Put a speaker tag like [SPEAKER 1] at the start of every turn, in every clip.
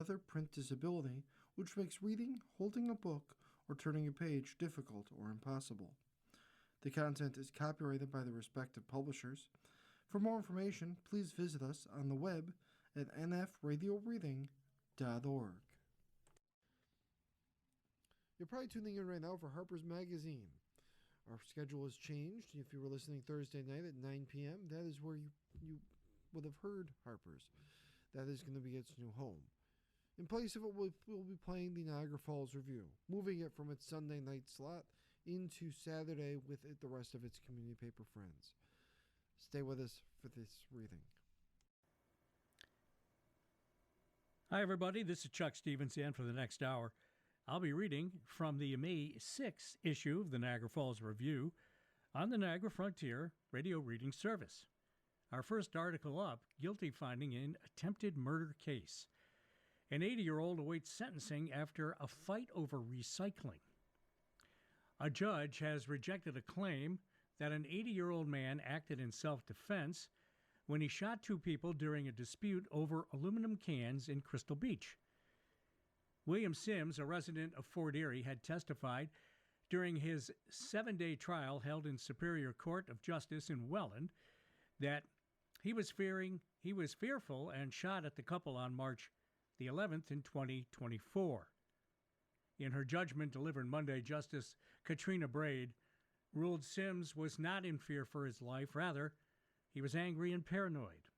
[SPEAKER 1] other print disability, which makes reading, holding a book, or turning a page difficult or impossible. The content is copyrighted by the respective publishers. For more information, please visit us on the web at nfradioreading.org. You're probably tuning in right now for Harper's Magazine. Our schedule has changed. If you were listening Thursday night at 9 p.m., that is where you would have heard Harper's. That is going to be its new home. In place of it, we'll be playing the Niagara Falls Review, moving it from its Sunday night slot into Saturday with the rest of its community paper friends. Stay with us for this reading.
[SPEAKER 2] Hi, everybody. This is Chuck Stevens, and for the next hour, I'll be reading from the May 6th issue of the Niagara Falls Review on the Niagara Frontier Radio Reading Service. Our first article up, guilty finding in attempted murder case. An 80-year-old awaits sentencing after a fight over recycling. A judge has rejected a claim that an 80-year-old man acted in self-defense when he shot two people during a dispute over aluminum cans in Crystal Beach. William Sims, a resident of Fort Erie, had testified during his 7-day trial held in Superior Court of Justice in Welland that he was fearful and shot at the couple on March the 11th in 2024. In her judgment delivered Monday, Justice Katrina Braid ruled Sims was not in fear for his life. Rather, he was angry and paranoid.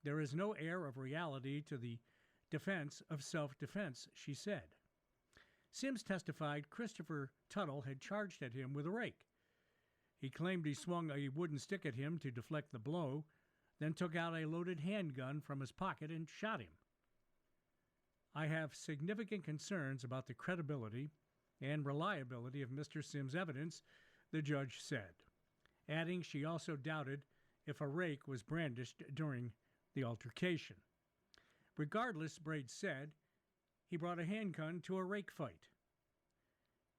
[SPEAKER 2] There is no air of reality to the defense of self-defense, she said. Sims testified Christopher Tuttle had charged at him with a rake. He claimed he swung a wooden stick at him to deflect the blow, then took out a loaded handgun from his pocket and shot him. I have significant concerns about the credibility and reliability of Mr. Sims' evidence, the judge said, adding she also doubted if a rake was brandished during the altercation. Regardless, Braid said, he brought a handgun to a rake fight.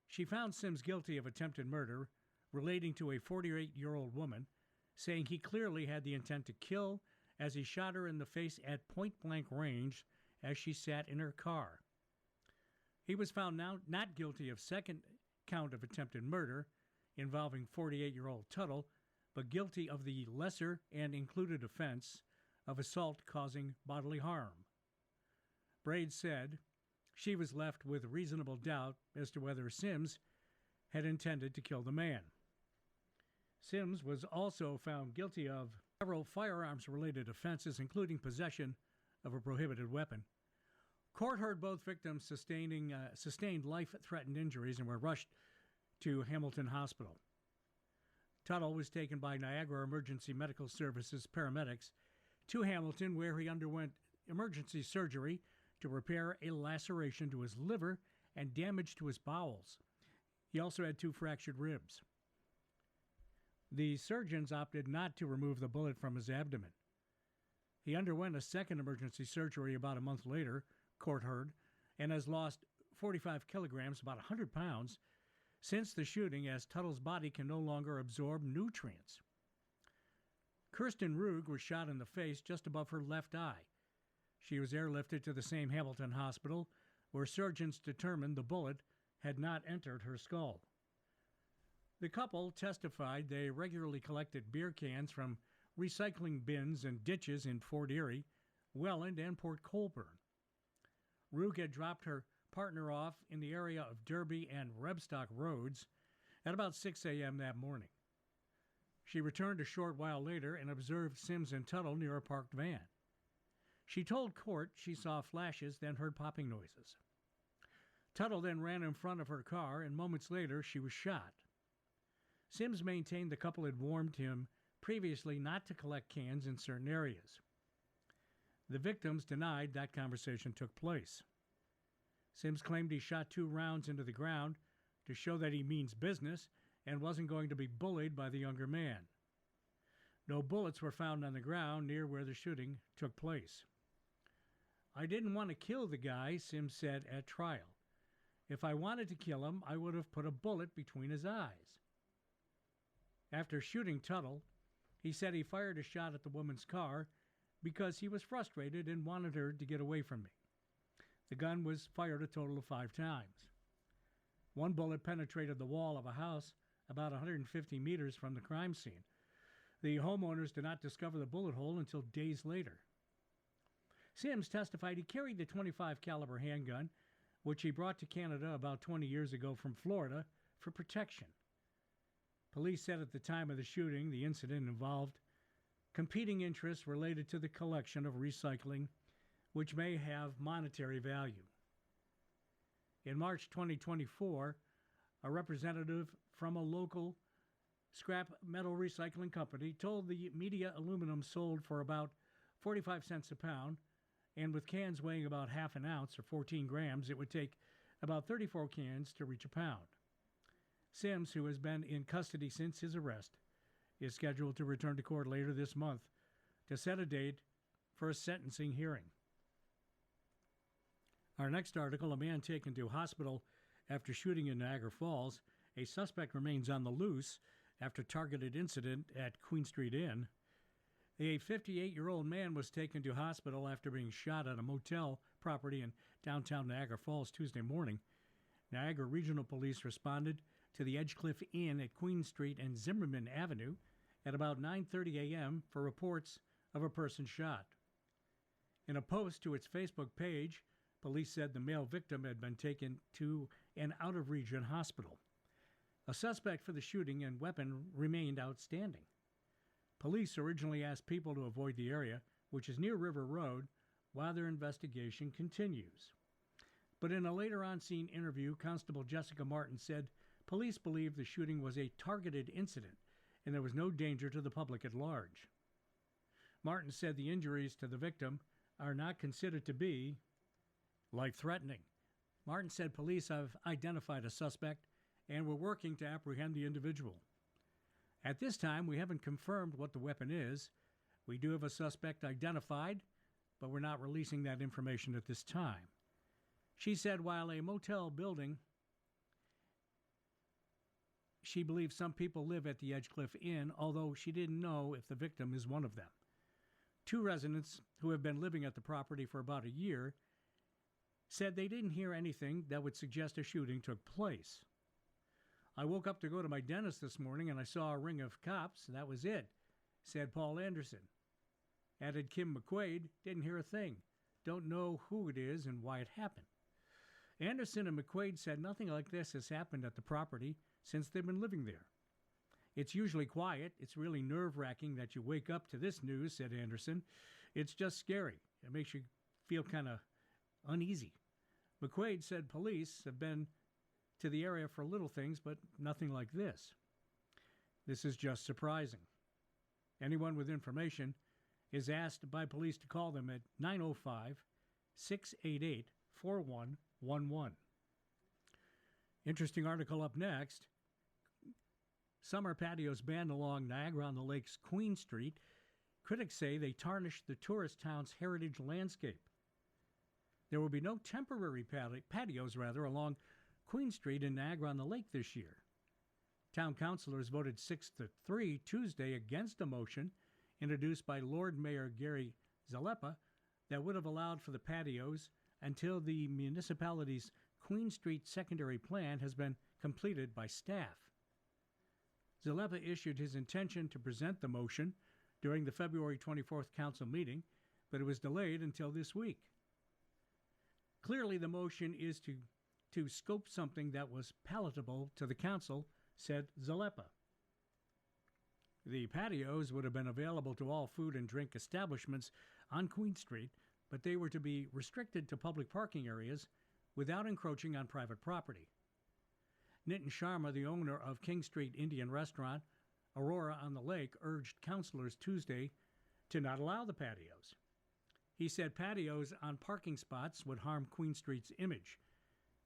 [SPEAKER 2] She found Sims guilty of attempted murder relating to a 48-year-old woman, saying he clearly had the intent to kill as he shot her in the face at point-blank range as she sat in her car. He was found now not guilty of second count of attempted murder involving 48-year-old Tuttle, but guilty of the lesser and included offense of assault causing bodily harm. Braid said she was left with reasonable doubt as to whether Sims had intended to kill the man. Sims was also found guilty of several firearms-related offenses, including possession of a prohibited weapon. Court heard both victims sustained life-threatened injuries and were rushed to Hamilton Hospital. Tuttle was taken by Niagara Emergency Medical Services paramedics to Hamilton, where he underwent emergency surgery to repair a laceration to his liver and damage to his bowels. He also had 2 fractured ribs. The surgeons opted not to remove the bullet from his abdomen. He underwent a second emergency surgery about a month later, court heard, and has lost 45 kilograms, about 100 pounds, since the shooting, as Tuttle's body can no longer absorb nutrients. Kirsten Rugg was shot in the face just above her left eye. She was airlifted to the same Hamilton hospital, where surgeons determined the bullet had not entered her skull. The couple testified they regularly collected beer cans from recycling bins and ditches in Fort Erie, Welland, and Port Colborne. Rugg had dropped her partner off in the area of Derby and Rebstock roads at about 6 a.m. that morning. She returned a short while later and observed Sims and Tuttle near a parked van. She told court she saw flashes, then heard popping noises. Tuttle then ran in front of her car, and moments later she was shot. Sims maintained the couple had warned him previously not to collect cans in certain areas. The victims denied that conversation took place. Sims claimed he shot 2 rounds into the ground to show that he means business and wasn't going to be bullied by the younger man. No bullets were found on the ground near where the shooting took place. I didn't want to kill the guy, Sims said at trial. If I wanted to kill him, I would have put a bullet between his eyes. After shooting Tuttle, he said he fired a shot at the woman's car because he was frustrated and wanted her to get away from me. The gun was fired a total of 5 times. One bullet penetrated the wall of a house about 150 meters from the crime scene. The homeowners did not discover the bullet hole until days later. Sims testified he carried the .25 caliber handgun, which he brought to Canada about 20 years ago from Florida, for protection. Police said at the time of the shooting, the incident involved competing interests related to the collection of recycling, which may have monetary value. In March 2024, a representative from a local scrap metal recycling company told the media aluminum sold for about 45 cents a pound, and with cans weighing about half an ounce or 14 grams, it would take about 34 cans to reach a pound. Sims, who has been in custody since his arrest, is scheduled to return to court later this month to set a date for a sentencing hearing. Our next article, a man taken to hospital after shooting in Niagara Falls. A suspect remains on the loose after targeted incident at Queen Street Inn. A 58-year-old man was taken to hospital after being shot at a motel property in downtown Niagara Falls Tuesday morning. Niagara Regional Police responded to the Edgecliff Inn at Queen Street and Zimmerman Avenue at about 9:30 a.m. for reports of a person shot. In a post to its Facebook page, police said the male victim had been taken to an out-of-region hospital. A suspect for the shooting and weapon remained outstanding. Police originally asked people to avoid the area, which is near River Road, while their investigation continues. But in a later on-scene interview, Constable Jessica Martin said police believe the shooting was a targeted incident and there was no danger to the public at large. Martin said the injuries to the victim are not considered to be life-threatening. Martin said police have identified a suspect and were working to apprehend the individual. At this time, we haven't confirmed what the weapon is. We do have a suspect identified, but we're not releasing that information at this time. She said while a motel building, she believes some people live at the Edgecliff Inn, although she didn't know if the victim is one of them. 2 residents who have been living at the property for about a year said they didn't hear anything that would suggest a shooting took place. I woke up to go to my dentist this morning and I saw a ring of cops. That was it, said Paul Anderson. Added Kim McQuaid, didn't hear a thing. Don't know who it is and why it happened. Anderson and McQuaid said nothing like this has happened at the property since they've been living there. It's usually quiet. It's really nerve-wracking that you wake up to this news, said Anderson. It's just scary. It makes you feel kind of uneasy. McQuaid said police have been to the area for little things, but nothing like this. This is just surprising. Anyone with information is asked by police to call them at 905-688-4111. Interesting article up next. Summer patios banned along Niagara-on-the-Lake's Queen Street. Critics say they tarnish the tourist town's heritage landscape. There will be no temporary patios along Queen Street in Niagara-on-the-Lake this year. Town councilors voted 6-3 Tuesday against a motion introduced by Lord Mayor Gary Zalepa that would have allowed for the patios until the municipality's Queen Street secondary plan has been completed by staff. Zalepa issued his intention to present the motion during the February 24th council meeting, but it was delayed until this week. Clearly, the motion is to scope something that was palatable to the council, said Zalepa. The patios would have been available to all food and drink establishments on Queen Street, but they were to be restricted to public parking areas without encroaching on private property. Nitin Sharma, the owner of King Street Indian Restaurant, Aurora on the Lake, urged councilors Tuesday to not allow the patios. He said patios on parking spots would harm Queen Street's image.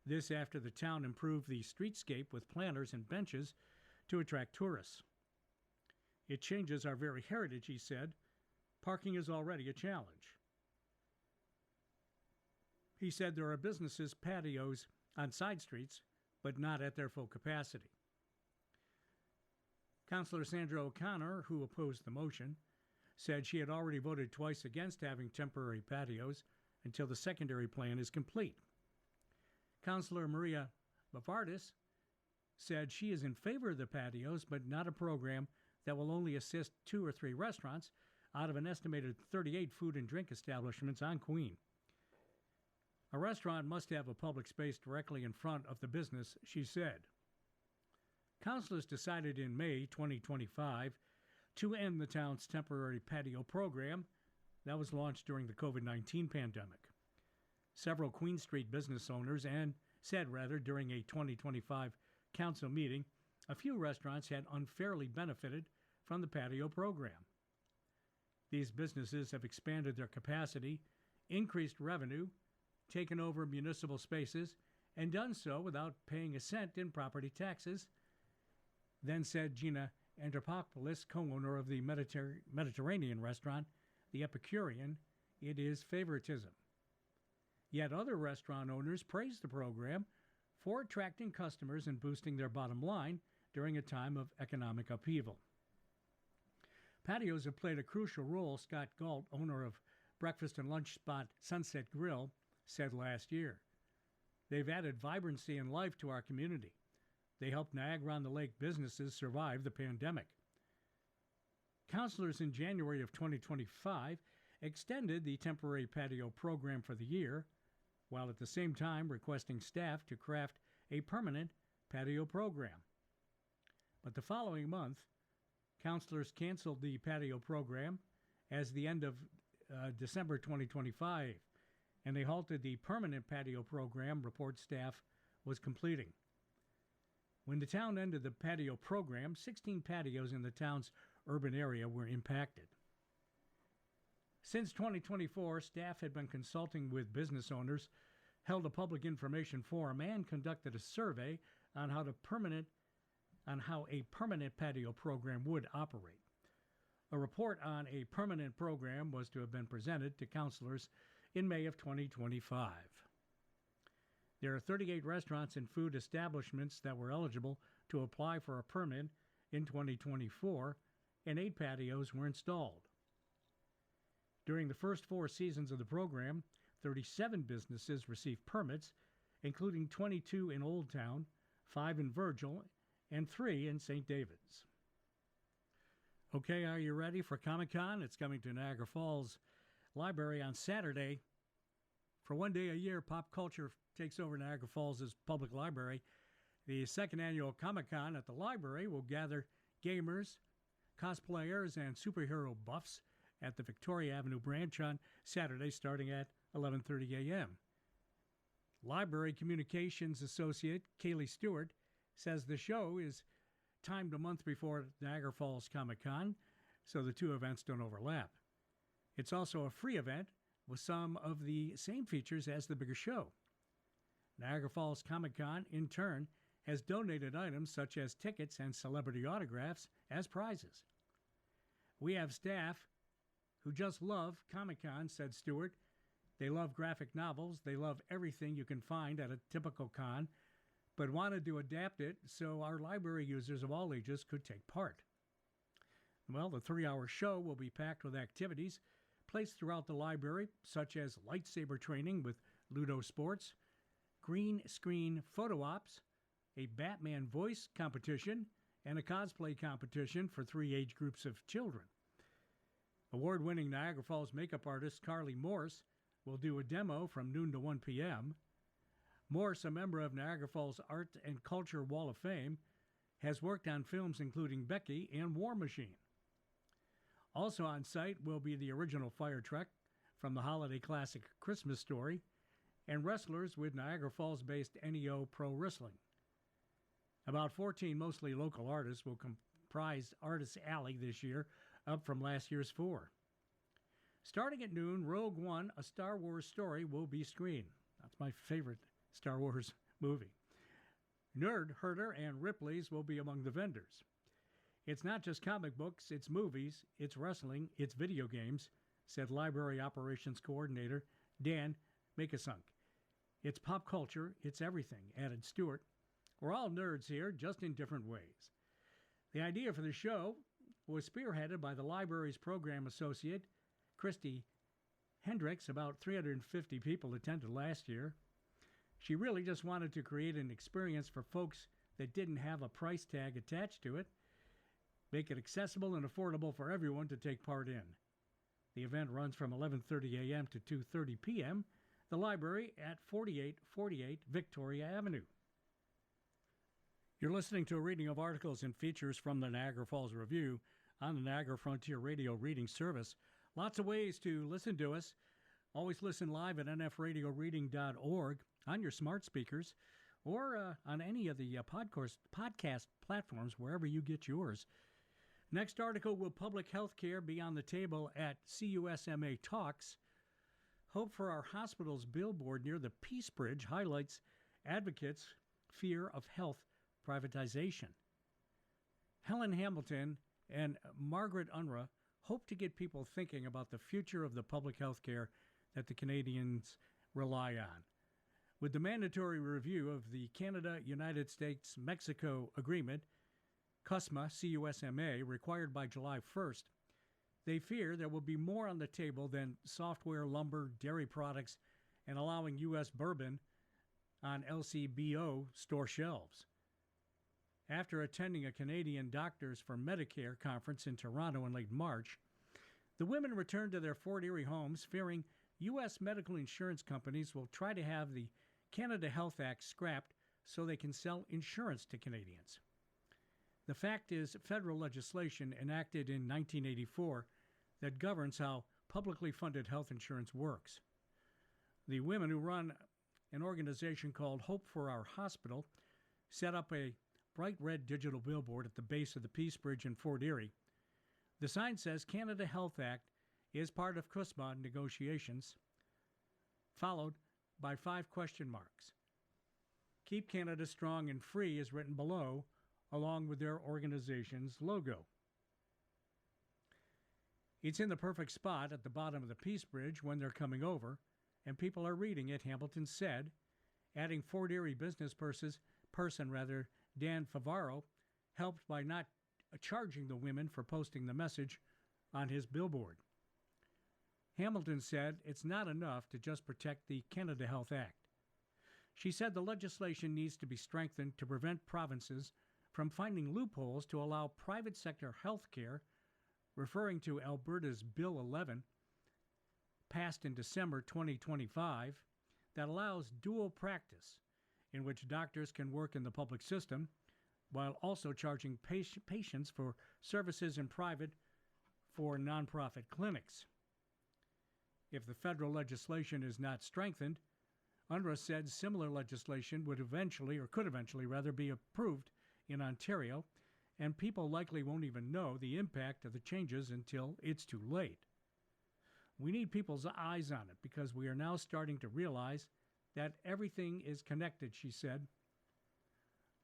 [SPEAKER 2] This after the town improved the streetscape with planters and benches to attract tourists. It changes our very heritage, he said. Parking is already a challenge. He said there are businesses' patios on side streets, but not at their full capacity. Councillor Sandra O'Connor, who opposed the motion, said she had already voted twice against having temporary patios until the secondary plan is complete. Councilor Maria Bavardis said she is in favor of the patios, but not a program that will only assist 2 or 3 restaurants out of an estimated 38 food and drink establishments on Queen. A restaurant must have a public space directly in front of the business, she said. Councilors decided in May 2025 to end the town's temporary patio program that was launched during the COVID-19 pandemic. Several Queen Street business owners said during a 2025 council meeting, a few restaurants had unfairly benefited from the patio program. These businesses have expanded their capacity, increased revenue, taken over municipal spaces, and done so without paying a cent in property taxes, then said Gina Andropoulos, co-owner of the Mediterranean restaurant, The Epicurean. It is favoritism. Yet other restaurant owners praised the program for attracting customers and boosting their bottom line during a time of economic upheaval. Patios have played a crucial role, Scott Galt, owner of breakfast and lunch spot Sunset Grill, said last year. They've added vibrancy and life to our community. They helped Niagara-on-the-Lake businesses survive the pandemic. Councilors in January of 2025 extended the temporary patio program for the year, while at the same time requesting staff to craft a permanent patio program. But the following month, councilors canceled the patio program as the end of December 2025, and they halted the permanent patio program report staff was completing. When the town ended the patio program, 16 patios in the town's urban area were impacted. Since 2024, staff had been consulting with business owners, held a public information forum, and conducted a survey on how a permanent patio program would operate. A report on a permanent program was to have been presented to councilors in May of 2025. There are 38 restaurants and food establishments that were eligible to apply for a permit in 2024, and 8 patios were installed. During the first 4 seasons of the program, 37 businesses received permits, including 22 in Old Town, 5 in Virgil, and 3 in St. David's. Okay, are you ready for Comic-Con? It's coming to Niagara Falls Library on Saturday. For one day a year, pop culture takes over Niagara Falls' public library. The second annual Comic-Con at the library will gather gamers, cosplayers, and superhero buffs at the Victoria Avenue branch on Saturday starting at 11:30 a.m. Library Communications Associate Kaylee Stewart says the show is timed a month before Niagara Falls Comic-Con, so the two events don't overlap. It's also a free event with some of the same features as the bigger show. Niagara Falls Comic-Con, in turn, has donated items such as tickets and celebrity autographs as prizes. We have staff who just love Comic-Con, said Stewart. They love graphic novels. They love everything you can find at a typical con, but wanted to adapt it so our library users of all ages could take part. Well, the 3-hour show will be packed with activities placed throughout the library, such as lightsaber training with Ludo Sports, green screen photo ops, a Batman voice competition, and a cosplay competition for 3 age groups of children. Award-winning Niagara Falls makeup artist Carly Morse will do a demo from noon to 1 p.m. Morse, a member of Niagara Falls Art and Culture Wall of Fame, has worked on films including Becky and War Machine. Also on site will be the original fire truck from the holiday classic Christmas Story and wrestlers with Niagara Falls-based NEO Pro Wrestling. About 14 mostly local artists will comprise Artists Alley this year, up from last year's 4. Starting at noon, Rogue One, A Star Wars Story will be screened. That's my favorite Star Wars movie. Nerd Herder and Ripley's will be among the vendors. It's not just comic books, it's movies, it's wrestling, it's video games, said Library Operations Coordinator Dan Makasunk. It's pop culture, it's everything, added Stewart. We're all nerds here, just in different ways. The idea for the show was spearheaded by the library's program associate, Christy Hendricks, about 350 people attended last year. She really just wanted to create an experience for folks that didn't have a price tag attached to it, make it accessible and affordable for everyone to take part in. The event runs from 11:30 a.m. to 2:30 p.m. The library at 4848 Victoria Avenue. You're listening to a reading of articles and features from the Niagara Falls Review on the Niagara Frontier Radio Reading Service. Lots of ways to listen to us. Always listen live at nfradioreading.org on your smart speakers or on any of the podcast platforms, wherever you get yours. Next article, will public health care be on the table at CUSMA Talks? Hope for Our Hospitals billboard near the Peace Bridge highlights advocates' fear of health privatization. Helen Hamilton and Margaret Unruh hope to get people thinking about the future of the public health care that the Canadians rely on. With the mandatory review of the Canada-United States-Mexico Agreement, CUSMA, required by July 1st, they fear there will be more on the table than software, lumber, dairy products, and allowing U.S. bourbon on LCBO store shelves. After attending a Canadian Doctors for Medicare conference in Toronto in late March, the women returned to their Fort Erie homes fearing U.S. medical insurance companies will try to have the Canada Health Act scrapped so they can sell insurance to Canadians. The fact is, federal legislation enacted in 1984 that governs how publicly funded health insurance works. The women who run an organization called Hope for Our Hospital set up a bright red digital billboard at the base of the Peace Bridge in Fort Erie. The sign says Canada Health Act is part of CUSMA negotiations, followed by 5 question marks. Keep Canada Strong and Free is written below, along with their organization's logo. It's in the perfect spot at the bottom of the Peace Bridge when they're coming over, and people are reading it, Hamilton said, adding Fort Erie business person Dan Favaro helped by not charging the women for posting the message on his billboard. Hamilton said it's not enough to just protect the Canada Health Act. She said the legislation needs to be strengthened to prevent provinces from finding loopholes to allow private sector health care, referring to Alberta's Bill 11, passed in December 2025, that allows dual practice, in which doctors can work in the public system while also charging patients for services in private for nonprofit clinics. If the federal legislation is not strengthened, Unruh said similar legislation would could eventually be approved in Ontario, and people likely won't even know the impact of the changes until it's too late. We need people's eyes on it because we are now starting to realize that everything is connected, she said.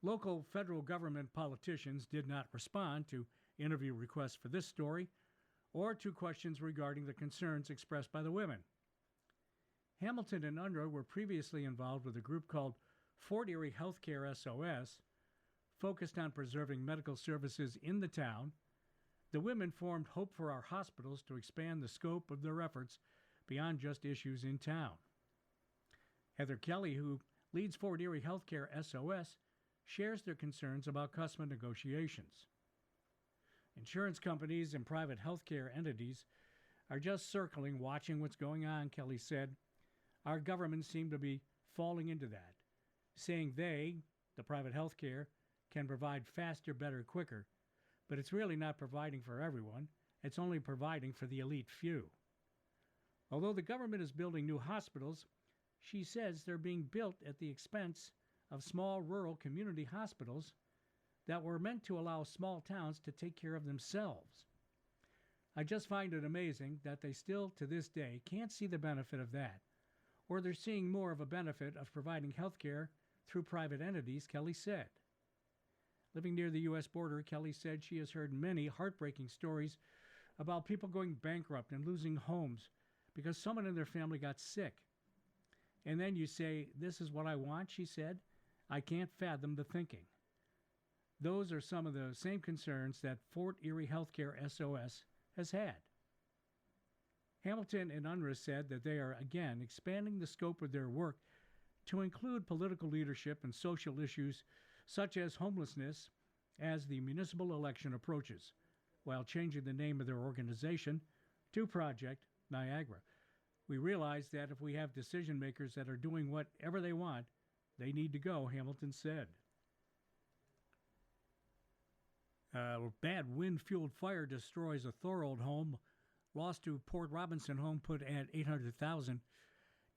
[SPEAKER 2] Local federal government politicians did not respond to interview requests for this story or to questions regarding the concerns expressed by the women. Hamilton and Unruh were previously involved with a group called Fort Erie Healthcare SOS, focused on preserving medical services in the town. The women formed Hope for Our Hospitals to expand the scope of their efforts beyond just issues in town. Heather Kelly, who leads Fort Erie Healthcare SOS, shares their concerns about CUSMA negotiations. Insurance companies and private healthcare entities are just circling, watching what's going on, Kelly said. Our governments seem to be falling into that, saying they, the private healthcare, can provide faster, better, quicker, but it's really not providing for everyone. It's only providing for the elite few. Although the government is building new hospitals, she says they're being built at the expense of small rural community hospitals that were meant to allow small towns to take care of themselves. I just find it amazing that they still, to this day, can't see the benefit of that, or they're seeing more of a benefit of providing health care through private entities, Kelly said. Living near the U.S. border, Kelly said she has heard many heartbreaking stories about people going bankrupt and losing homes because someone in their family got sick. And then you say, "This is what I want," she said. I can't fathom the thinking. Those are some of the same concerns that Fort Erie Healthcare SOS has had. Hamilton and Unruh said that they are again expanding the scope of their work to include political leadership and social issues such as homelessness as the municipal election approaches, while changing the name of their organization to Project Niagara. We realize that if we have decision makers that are doing whatever they want, they need to go, Hamilton said. A bad wind-fueled fire destroys a Thorold home, lost to Port Robinson home put at $800,000.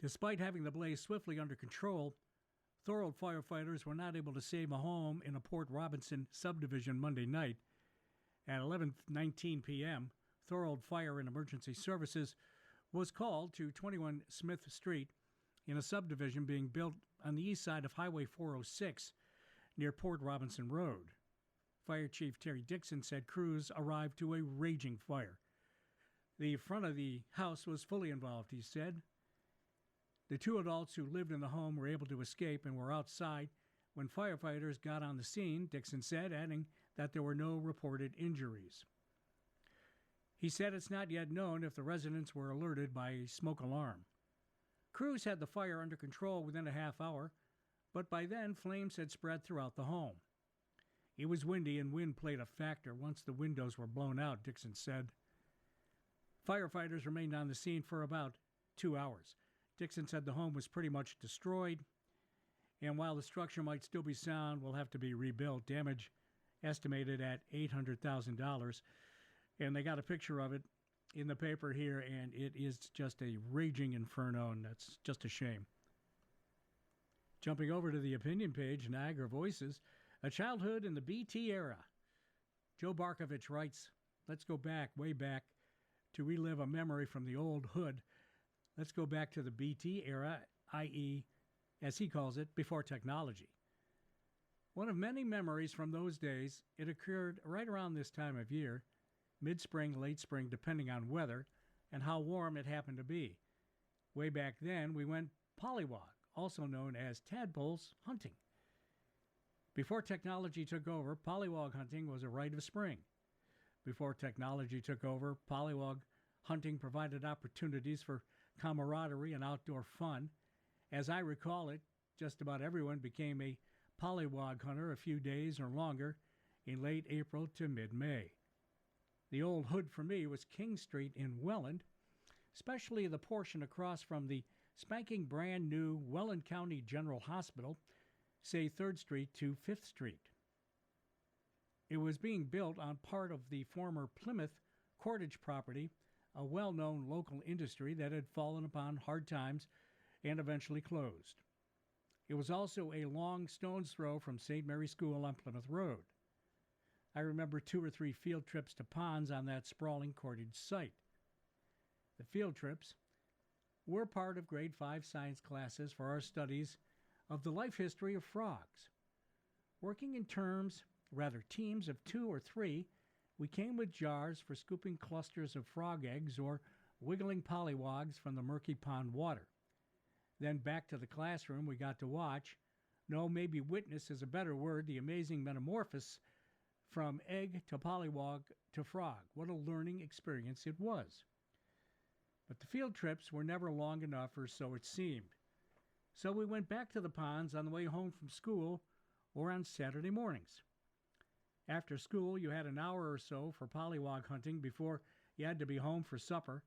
[SPEAKER 2] Despite having the blaze swiftly under control, Thorold firefighters were not able to save a home in a Port Robinson subdivision Monday night. At 11:19 p.m., Thorold Fire and Emergency Services was called to 21 Smith Street in a subdivision being built on the east side of Highway 406 near Port Robinson Road. Fire Chief Terry Dixon said crews arrived to a raging fire. The front of the house was fully involved, he said. The two adults who lived in the home were able to escape and were outside when firefighters got on the scene, Dixon said, adding that there were no reported injuries. He said it's not yet known if the residents were alerted by a smoke alarm. Crews had the fire under control within a half hour, but by then flames had spread throughout the home. It was windy and wind played a factor once the windows were blown out, Dixon said. Firefighters remained on the scene for about 2 hours. Dixon said the home was pretty much destroyed, and while the structure might still be sound, will have to be rebuilt. Damage estimated at $800,000. And they got a picture of it in the paper here, and it is just a raging inferno, and that's just a shame. Jumping over to the opinion page, Niagara Voices, a childhood in the BT era. Joe Barkovich writes, let's go back, way back, to relive a memory from the old hood. Let's go back to the BT era, i.e., as he calls it, before technology. One of many memories from those days, it occurred right around this time of year, mid-spring, late spring, depending on weather and how warm it happened to be. Way back then, we went pollywog, also known as tadpoles hunting. Before technology took over, pollywog hunting was a rite of spring. Before technology took over, pollywog hunting provided opportunities for camaraderie and outdoor fun. As I recall it, just about everyone became a pollywog hunter a few days or longer in late April to mid-May. The old hood for me was King Street in Welland, especially the portion across from the spanking brand new Welland County General Hospital, say 3rd Street to 5th Street. It was being built on part of the former Plymouth Cordage property, a well-known local industry that had fallen upon hard times and eventually closed. It was also a long stone's throw from St. Mary's School on Plymouth Road. I remember 2 or 3 field trips to ponds on that sprawling cordage site. The field trips were part of grade 5 science classes for our studies of the life history of frogs. Working in teams of 2 or 3, we came with jars for scooping clusters of frog eggs or wiggling pollywogs from the murky pond water. Then back to the classroom, we got to watch, no, maybe witness is a better word, the amazing metamorphosis from egg to pollywog to frog. What a learning experience it was. But the field trips were never long enough, or so it seemed. So we went back to the ponds on the way home from school or on Saturday mornings. After school, you had an hour or so for pollywog hunting before you had to be home for supper,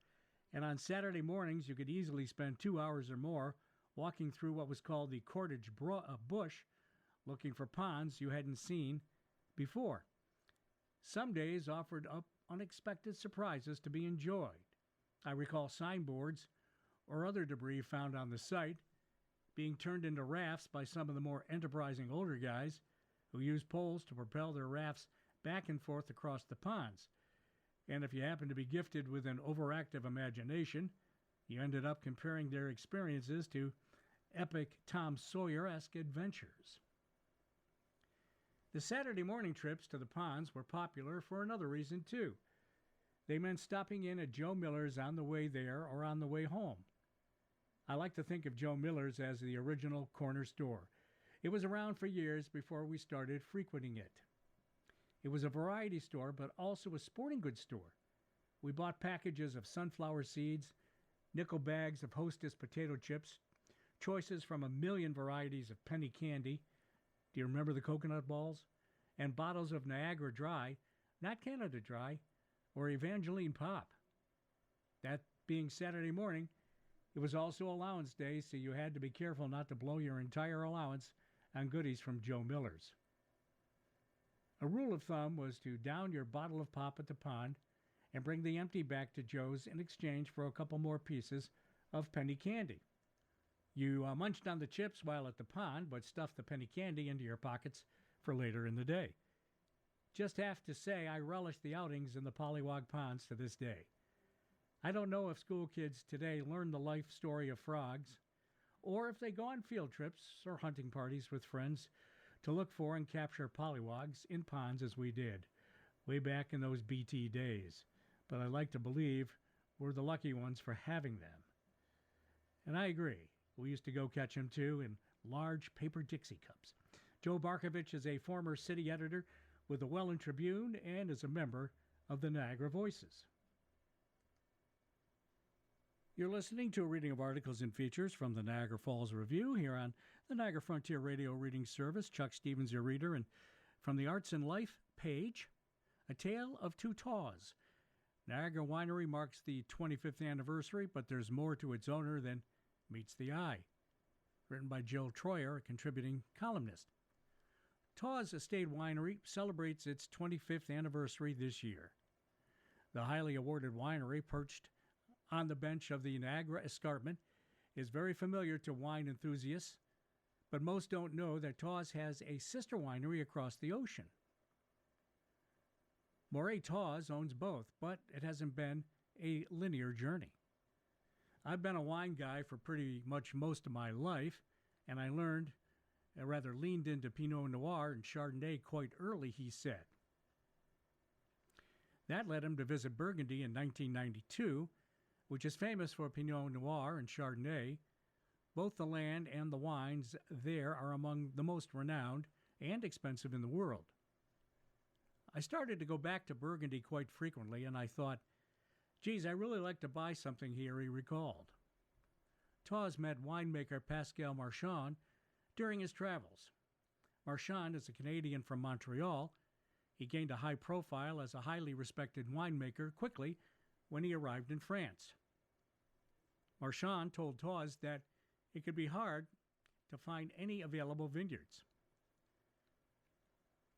[SPEAKER 2] and on Saturday mornings you could easily spend 2 hours or more walking through what was called the cordage bush, looking for ponds you hadn't seen before. Some days offered up unexpected surprises to be enjoyed. I recall signboards or other debris found on the site being turned into rafts by some of the more enterprising older guys who used poles to propel their rafts back and forth across the ponds. And if you happened to be gifted with an overactive imagination, you ended up comparing their experiences to epic Tom Sawyer-esque adventures. The Saturday morning trips to the ponds were popular for another reason, too. They meant stopping in at Joe Miller's on the way there or on the way home. I like to think of Joe Miller's as the original corner store. It was around for years before we started frequenting it. It was a variety store, but also a sporting goods store. We bought packages of sunflower seeds, nickel bags of Hostess potato chips, choices from a million varieties of penny candy. Do you remember the coconut balls? And bottles of Niagara Dry, not Canada Dry, or Evangeline Pop. That being Saturday morning, it was also allowance day, so you had to be careful not to blow your entire allowance on goodies from Joe Miller's. A rule of thumb was to down your bottle of pop at the pond and bring the empty back to Joe's in exchange for a couple more pieces of penny candy. You munched on the chips while at the pond, but stuffed the penny candy into your pockets for later in the day. Just have to say I relish the outings in the Pollywog Ponds to this day. I don't know if school kids today learn the life story of frogs, or if they go on field trips or hunting parties with friends to look for and capture pollywogs in ponds as we did, way back in those BT days. But I like to believe we're the lucky ones for having them. And I agree. We used to go catch them too in large paper Dixie cups. Joe Barkovich is a former city editor with the Welland Tribune and is a member of the Niagara Voices. You're listening to a reading of articles and features from the Niagara Falls Review here on the Niagara Frontier Radio Reading Service. Chuck Stevens, your reader, and from the Arts and Life page, A Tale of Two Taws. Niagara Winery marks the 25th anniversary, but there's more to its owner than meets the eye. Written by Jill Troyer, a contributing columnist. Taws Estate Winery celebrates its 25th anniversary this year. The highly awarded winery, perched on the bench of the Niagara Escarpment, is very familiar to wine enthusiasts, but most don't know that Taws has a sister winery across the ocean. Moray Taws owns both, but it hasn't been a linear journey. I've been a wine guy for pretty much most of my life, and I leaned into Pinot Noir and Chardonnay quite early, he said. That led him to visit Burgundy in 1992, which is famous for Pinot Noir and Chardonnay. Both the land and the wines there are among the most renowned and expensive in the world. I started to go back to Burgundy quite frequently, and I thought, geez, I really like to buy something here, he recalled. Taws met winemaker Pascal Marchand during his travels. Marchand is a Canadian from Montreal. He gained a high profile as a highly respected winemaker quickly when he arrived in France. Marchand told Taws that it could be hard to find any available vineyards.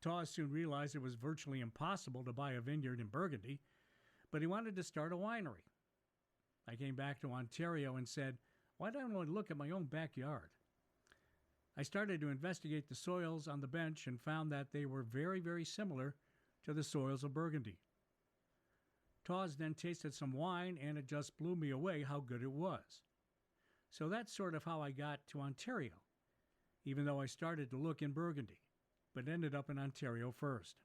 [SPEAKER 2] Taws soon realized it was virtually impossible to buy a vineyard in Burgundy, but he wanted to start a winery. I came back to Ontario and said, why don't I look at my own backyard? I started to investigate the soils on the bench and found that they were very, very similar to the soils of Burgundy. Taws then tasted some wine, and it just blew me away how good it was. So that's sort of how I got to Ontario, even though I started to look in Burgundy, but ended up in Ontario first.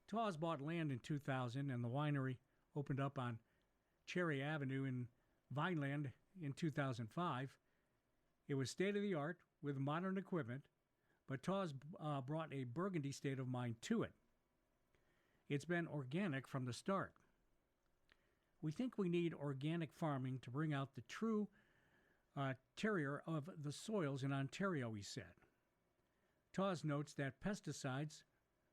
[SPEAKER 2] Taws bought land in 2000, and the winery opened up on Cherry Avenue in Vineland in 2005. It was state-of-the-art with modern equipment, but Taws brought a Burgundy state of mind to it. It's been organic from the start. We think we need organic farming to bring out the true terroir of the soils in Ontario, he said. Taws notes that pesticides,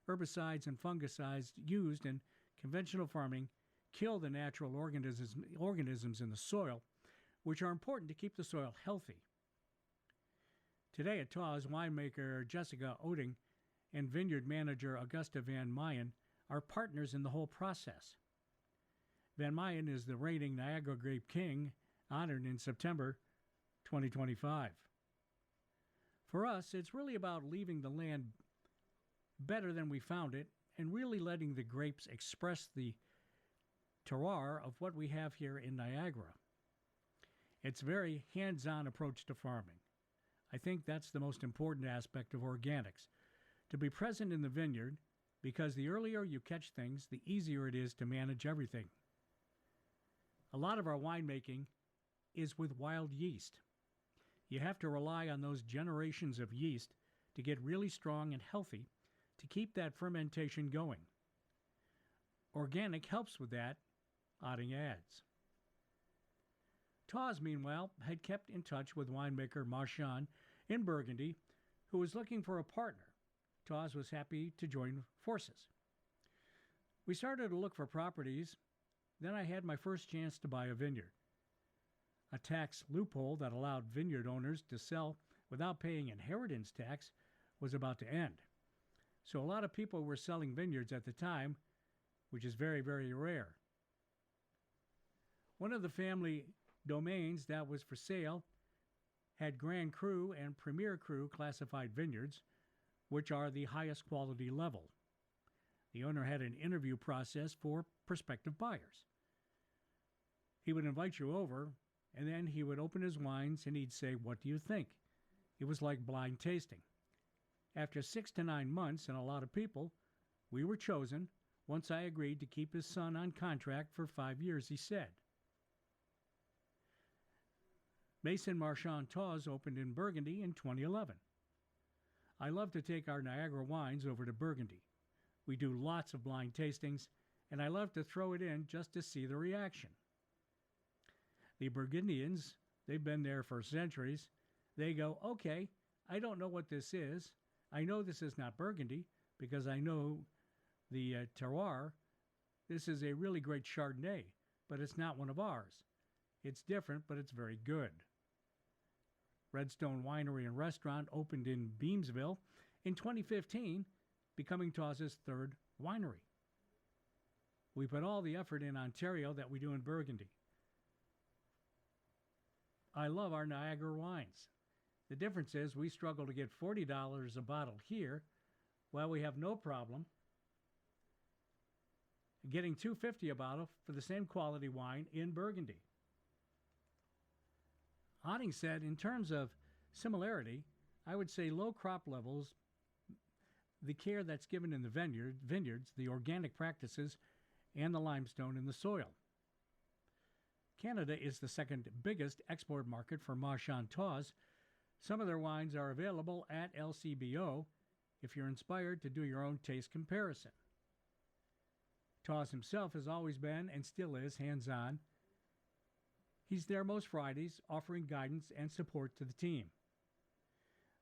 [SPEAKER 2] herbicides, and fungicides used in conventional farming kill the natural organisms in the soil, which are important to keep the soil healthy. Today at Taws, winemaker Jessica Oding and vineyard manager Augusta Van Mayen are partners in the whole process. Van Mayen is the reigning Niagara Grape King, honored in September 2025. For us, it's really about leaving the land better than we found it and really letting the grapes express the terroir of what we have here in Niagara. It's a very hands-on approach to farming. I think that's the most important aspect of organics, to be present in the vineyard, because the earlier you catch things, the easier it is to manage everything. A lot of our winemaking is with wild yeast. You have to rely on those generations of yeast to get really strong and healthy to keep that fermentation going. Organic helps with that, Otting adds. Tawes, meanwhile, had kept in touch with winemaker Marchand in Burgundy, who was looking for a partner. Tawes was happy to join forces. We started to look for properties. Then I had my first chance to buy a vineyard. A tax loophole that allowed vineyard owners to sell without paying inheritance tax was about to end. So a lot of people were selling vineyards at the time, which is very, very rare. One of the family domains that was for sale had Grand Cru and Premier Cru classified vineyards, which are the highest quality level. The owner had an interview process for prospective buyers. He would invite you over, and then he would open his wines and he'd say, "What do you think?" It was like blind tasting. After 6 to 9 months and a lot of people, we were chosen once I agreed to keep his son on contract for 5 years, he said. Maison Marchand Tawes opened in Burgundy in 2011. I love to take our Niagara wines over to Burgundy. We do lots of blind tastings, and I love to throw it in just to see the reaction. The Burgundians, they've been there for centuries. They go, "Okay, I don't know what this is. I know this is not Burgundy because I know the terroir. This is a really great Chardonnay, but it's not one of ours. It's different, but it's very good." Redstone Winery and Restaurant opened in Beamsville in 2015, becoming Tawes' third winery. We put all the effort in Ontario that we do in Burgundy. I love our Niagara wines. The difference is we struggle to get $40 a bottle here, while we have no problem getting $2.50 a bottle for the same quality wine in Burgundy. Otting said, in terms of similarity, I would say low crop levels, the care that's given in the vineyards, the organic practices, and the limestone in the soil. Canada is the second biggest export market for Marchand Tawes. Some of their wines are available at LCBO if you're inspired to do your own taste comparison. Tawes himself has always been and still is hands-on. He's there most Fridays, offering guidance and support to the team.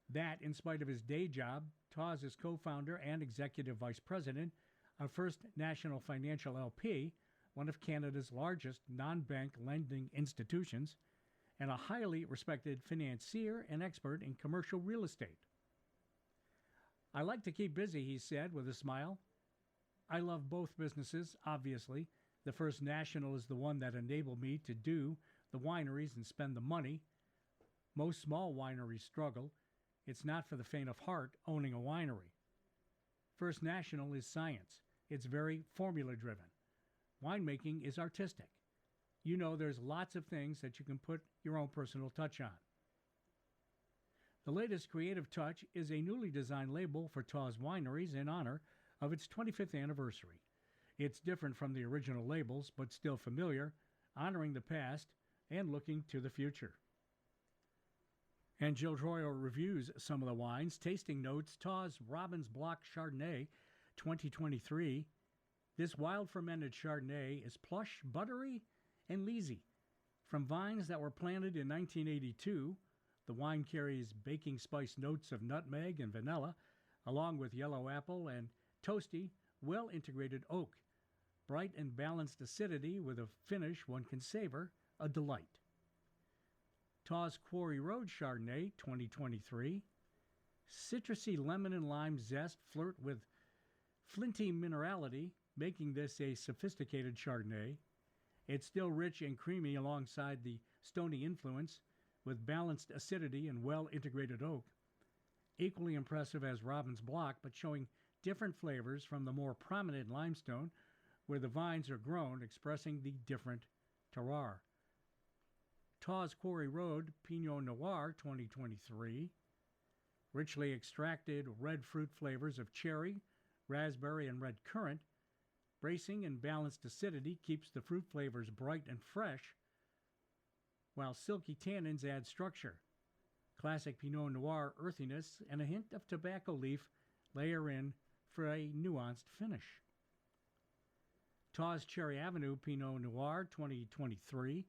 [SPEAKER 2] That, in spite of his day job, Tawes is co-founder and executive vice president of First National Financial LP, one of Canada's largest non-bank lending institutions, and a highly respected financier and expert in commercial real estate. "I like to keep busy," he said with a smile. "I love both businesses, obviously. The First National is the one that enabled me to do the wineries and spend the money. Most small wineries struggle. It's not for the faint of heart owning a winery. First National is science. It's very formula-driven. Winemaking is artistic. You know, there's lots of things that you can put your own personal touch on." The latest creative touch is a newly designed label for Tawes Wineries in honor of its 25th anniversary. It's different from the original labels, but still familiar, honoring the past and looking to the future. And Jill Troyer reviews some of the wines. Tasting notes: Tawes Robbins Block Chardonnay 2023. This wild fermented Chardonnay is plush, buttery, and leesy. From vines that were planted in 1982, the wine carries baking spice notes of nutmeg and vanilla, along with yellow apple and toasty, well-integrated oak. Bright and balanced acidity with a finish one can savor, a delight. Tawes Quarry Road Chardonnay 2023. Citrusy lemon and lime zest flirt with flinty minerality, making this a sophisticated Chardonnay. It's still rich and creamy alongside the stony influence, with balanced acidity and well-integrated oak. Equally impressive as Robbins Block, but showing different flavors from the more prominent limestone, where the vines are grown, expressing the different terroir. Tawes Quarry Road Pinot Noir 2023. Richly extracted red fruit flavors of cherry, raspberry, and red currant. Bracing and balanced acidity keeps the fruit flavors bright and fresh, while silky tannins add structure. Classic Pinot Noir earthiness and a hint of tobacco leaf layer in for a nuanced finish. Taw's Cherry Avenue Pinot Noir 2023.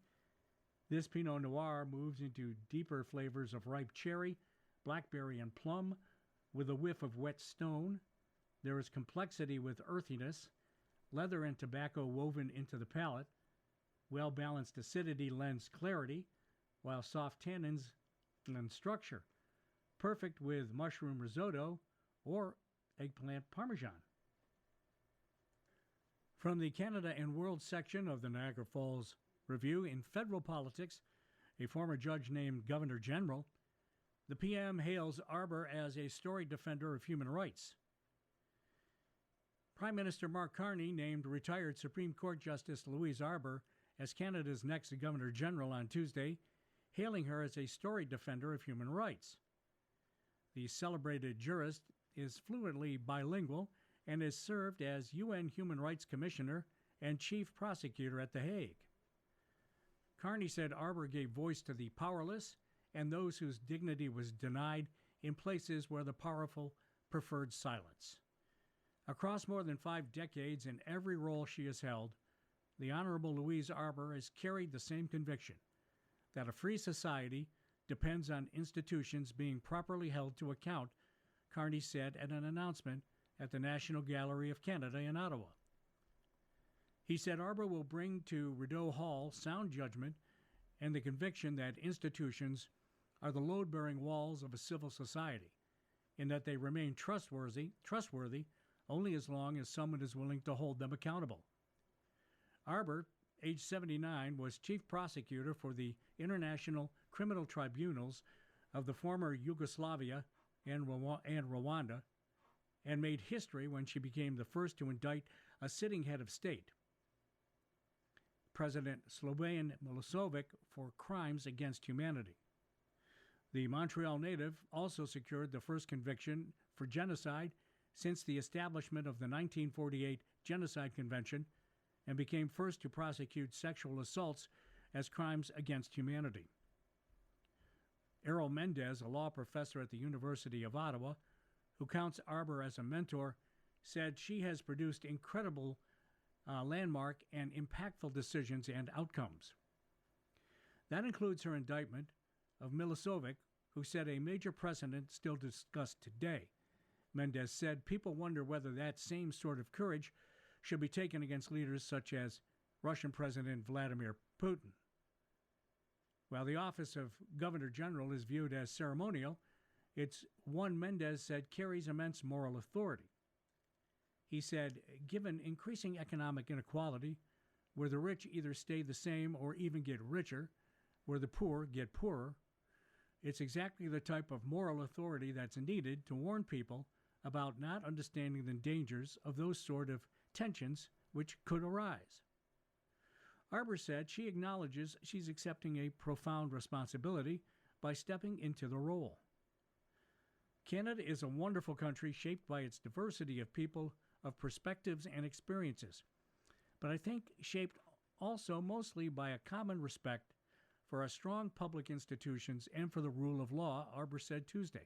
[SPEAKER 2] This Pinot Noir moves into deeper flavors of ripe cherry, blackberry, and plum with a whiff of wet stone. There is complexity with earthiness, leather and tobacco woven into the palate. Well-balanced acidity lends clarity, while soft tannins lend structure. Perfect with mushroom risotto or eggplant parmesan. From the Canada and World section of the Niagara Falls Review, in federal politics, a former judge named Governor General, the PM hails Arbour as a storied defender of human rights. Prime Minister Mark Carney named retired Supreme Court Justice Louise Arbour as Canada's next Governor General on Tuesday, hailing her as a storied defender of human rights. The celebrated jurist is fluently bilingual and has served as UN Human Rights Commissioner and Chief Prosecutor at The Hague. Carney said Arbour gave voice to the powerless and those whose dignity was denied in places where the powerful preferred silence. Across more than 5 decades, in every role she has held, the Honorable Louise Arbour has carried the same conviction that a free society depends on institutions being properly held to account, Carney said at an announcement at the National Gallery of Canada in Ottawa. He said Arbour will bring to Rideau Hall sound judgment and the conviction that institutions are the load-bearing walls of a civil society, and that they remain trustworthy only as long as someone is willing to hold them accountable. Arbour, age 79, was chief prosecutor for the International Criminal Tribunals of the former Yugoslavia and Rwanda, and made history when she became the first to indict a sitting head of state, President Slobodan Milosevic, for crimes against humanity. The Montreal native also secured the first conviction for genocide since the establishment of the 1948 Genocide Convention and became first to prosecute sexual assaults as crimes against humanity. Errol Mendez, a law professor at the University of Ottawa, who counts Arbour as a mentor, said she has produced incredible landmark and impactful decisions and outcomes. That includes her indictment of Milosevic, who set a major precedent still discussed today. Mendez said people wonder whether that same sort of courage should be taken against leaders such as Russian President Vladimir Putin. While the office of Governor General is viewed as ceremonial, it's one Mendez said carries immense moral authority. He said, given increasing economic inequality, where the rich either stay the same or even get richer, where the poor get poorer, it's exactly the type of moral authority that's needed to warn people about not understanding the dangers of those sort of tensions which could arise. Arbour said she acknowledges she's accepting a profound responsibility by stepping into the role. Canada is a wonderful country shaped by its diversity of people, of perspectives and experiences, but I think shaped also mostly by a common respect for our strong public institutions and for the rule of law, Arbour said Tuesday.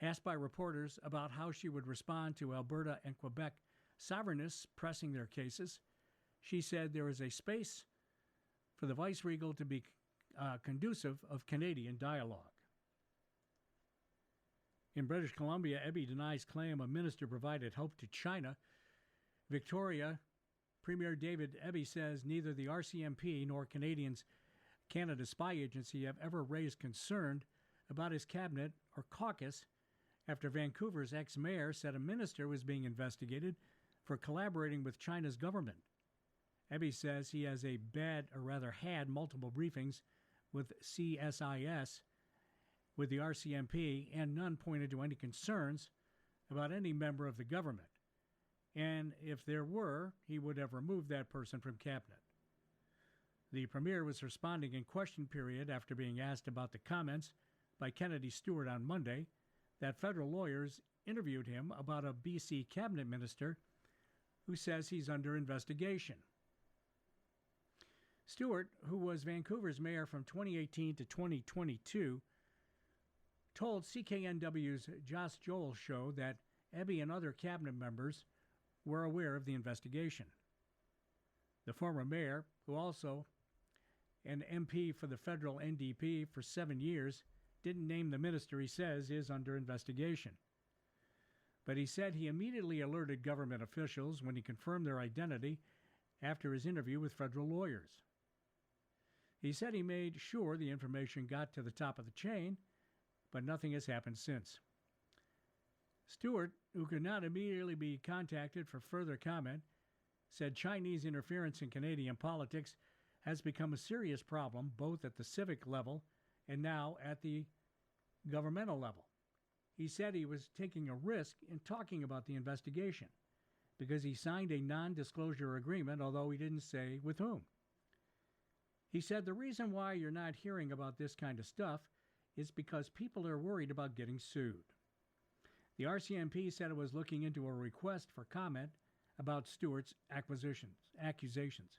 [SPEAKER 2] Asked by reporters about how she would respond to Alberta and Quebec sovereignists pressing their cases, she said there is a space for the vice-regal to be conducive of Canadian dialogue. In British Columbia, Eby denies claim a minister provided help to China. Victoria, Premier David Eby says neither the RCMP nor Canada Spy Agency have ever raised concern about his cabinet or caucus after Vancouver's ex-mayor said a minister was being investigated for collaborating with China's government. Eby says he has had multiple briefings with CSIS with the RCMP, and none pointed to any concerns about any member of the government. And if there were, he would have removed that person from cabinet. The premier was responding in question period after being asked about the comments by Kennedy Stewart on Monday that federal lawyers interviewed him about a BC cabinet minister who says he's under investigation. Stewart, who was Vancouver's mayor from 2018 to 2022, told CKNW's Joss Joel show that Eby and other cabinet members were aware of the investigation. The former mayor, who also an MP for the federal NDP for 7 years, didn't name the minister he says is under investigation. But he said he immediately alerted government officials when he confirmed their identity after his interview with federal lawyers. He said he made sure the information got to the top of the chain, but nothing has happened since. Stewart, who could not immediately be contacted for further comment, said Chinese interference in Canadian politics has become a serious problem both at the civic level and now at the governmental level. He said he was taking a risk in talking about the investigation because he signed a non-disclosure agreement, although he didn't say with whom. He said the reason why you're not hearing about this kind of stuff is because people are worried about getting sued. The RCMP said it was looking into a request for comment about Stewart's accusations.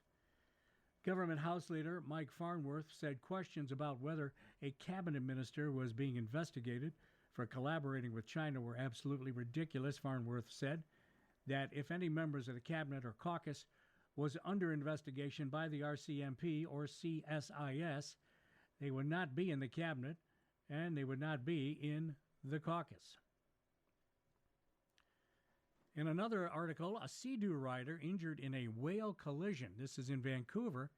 [SPEAKER 2] Government House Leader Mike Farnworth said questions about whether a cabinet minister was being investigated for collaborating with China were absolutely ridiculous. Farnworth said that if any members of the cabinet or caucus was under investigation by the RCMP or CSIS, they would not be in the cabinet and they would not be in the caucus. In another article, a Sea-Doo rider injured in a whale collision. This is in Vancouver.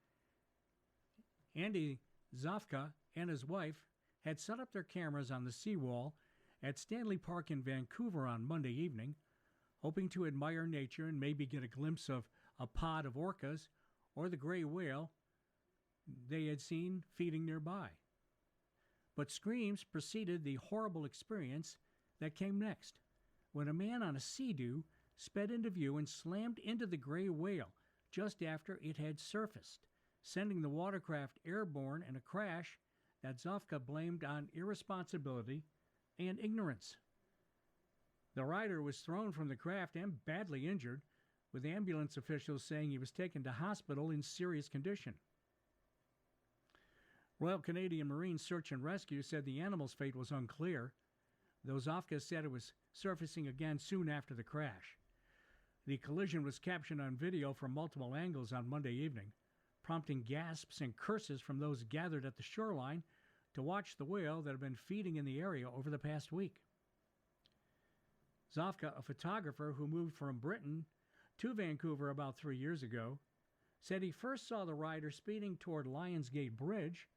[SPEAKER 2] Andy Zofka and his wife had set up their cameras on the seawall at Stanley Park in Vancouver on Monday evening, hoping to admire nature and maybe get a glimpse of a pod of orcas or the gray whale they had seen feeding nearby. But screams preceded the horrible experience that came next, when a man on a Sea-Doo sped into view and slammed into the gray whale just after it had surfaced, sending the watercraft airborne in a crash that Zofka blamed on irresponsibility and ignorance. The rider was thrown from the craft and badly injured, with ambulance officials saying he was taken to hospital in serious condition. Royal Canadian Marine Search and Rescue said the animal's fate was unclear, though Zofka said it was surfacing again soon after the crash. The collision was captured on video from multiple angles on Monday evening, prompting gasps and curses from those gathered at the shoreline to watch the whale that had been feeding in the area over the past week. Zofka, a photographer who moved from Britain to Vancouver about 3 years ago, said he first saw the rider speeding toward Lionsgate Bridge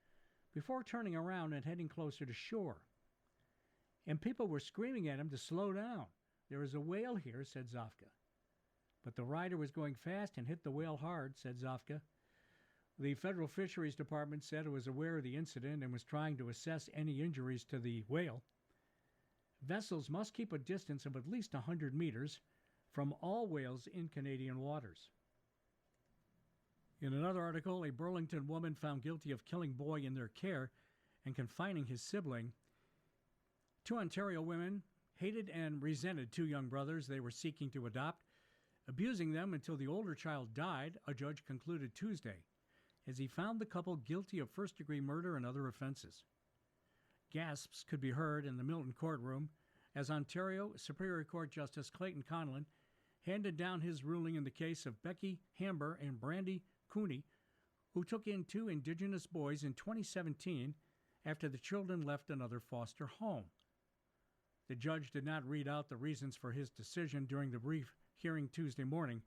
[SPEAKER 2] before turning around and heading closer to shore. And people were screaming at him to slow down. There is a whale here, said Zofka. But the rider was going fast and hit the whale hard, said Zofka. The Federal Fisheries Department said it was aware of the incident and was trying to assess any injuries to the whale. Vessels must keep a distance of at least 100 meters from all whales in Canadian waters. In another article, a Burlington woman found guilty of killing boy in their care and confining his sibling. 2 Ontario women hated and resented 2 young brothers they were seeking to adopt, abusing them until the older child died, a judge concluded Tuesday, as he found the couple guilty of first-degree murder and other offenses. Gasps could be heard in the Milton courtroom as Ontario Superior Court Justice Clayton Conlon handed down his ruling in the case of Becky Hamber and Brandy Cooney, who took in 2 Indigenous boys in 2017 after the children left another foster home. The judge did not read out the reasons for his decision during the brief hearing Tuesday morning,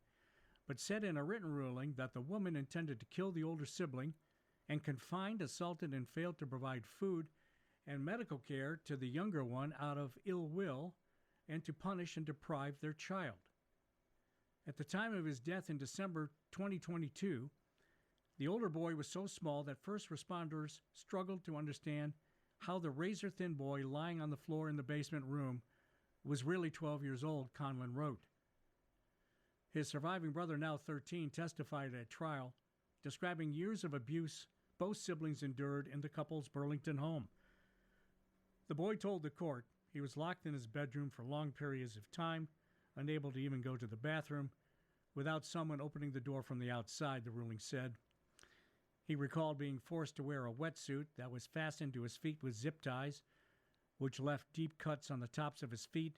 [SPEAKER 2] but said in a written ruling that the woman intended to kill the older sibling and confined, assaulted, and failed to provide food and medical care to the younger one out of ill will and to punish and deprive their child. At the time of his death in December 2022, the older boy was so small that first responders struggled to understand how the razor-thin boy lying on the floor in the basement room was really 12 years old, Conlon wrote. His surviving brother, now 13, testified at trial, describing years of abuse both siblings endured in the couple's Burlington home. The boy told the court he was locked in his bedroom for long periods of time, unable to even go to the bathroom, without someone opening the door from the outside, the ruling said. He recalled being forced to wear a wetsuit that was fastened to his feet with zip ties, which left deep cuts on the tops of his feet,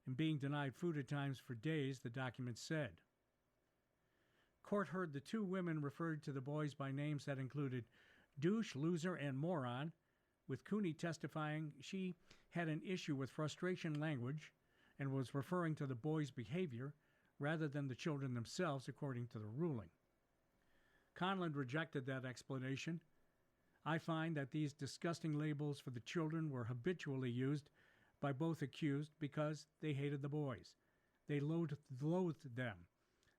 [SPEAKER 2] and being denied food at times for days, the document said. Court heard the two women referred to the boys by names that included douche, loser, and moron, with Cooney testifying she had an issue with frustration language and was referring to the boys' behavior rather than the children themselves, according to the ruling. Conlon rejected that explanation. I find that these disgusting labels for the children were habitually used by both accused because they hated the boys. They loathed them.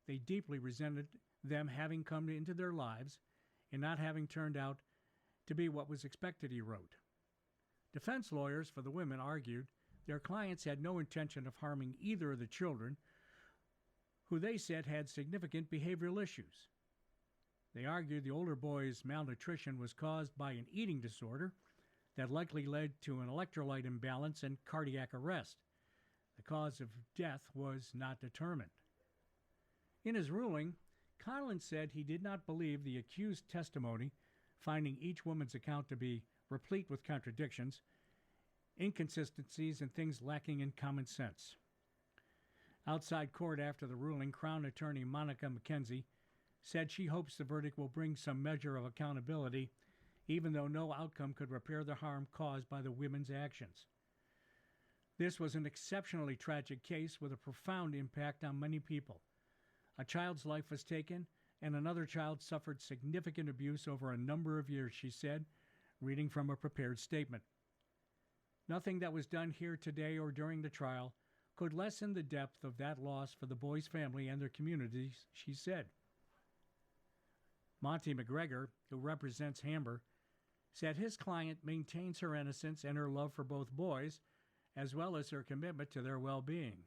[SPEAKER 2] They deeply resented them having come into their lives and not having turned out to be what was expected, he wrote. Defense lawyers for the women argued their clients had no intention of harming either of the children, who they said had significant behavioral issues. They argued the older boy's malnutrition was caused by an eating disorder that likely led to an electrolyte imbalance and cardiac arrest. The cause of death was not determined. In his ruling, Conlon said he did not believe the accused testimony, finding each woman's account to be replete with contradictions, inconsistencies, and things lacking in common sense. Outside court after the ruling, Crown Attorney Monica McKenzie said she hopes the verdict will bring some measure of accountability, even though no outcome could repair the harm caused by the women's actions. This was an exceptionally tragic case with a profound impact on many people. A child's life was taken, and another child suffered significant abuse over a number of years, she said, reading from a prepared statement. Nothing that was done here today or during the trial could lessen the depth of that loss for the boys' family and their communities, she said. Monty McGregor, who represents Hamber, said his client maintains her innocence and her love for both boys, as well as her commitment to their well-being.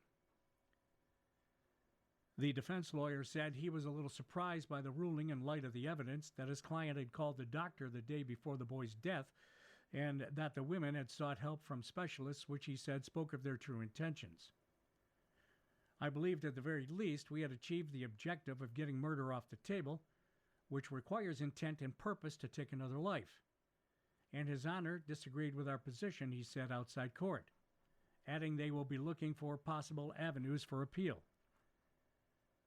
[SPEAKER 2] The defense lawyer said he was a little surprised by the ruling in light of the evidence that his client had called the doctor the day before the boy's death and that the women had sought help from specialists, which he said spoke of their true intentions. I believed at the very least we had achieved the objective of getting murder off the table, which requires intent and purpose to take another life. And His Honor disagreed with our position, he said outside court, adding they will be looking for possible avenues for appeal.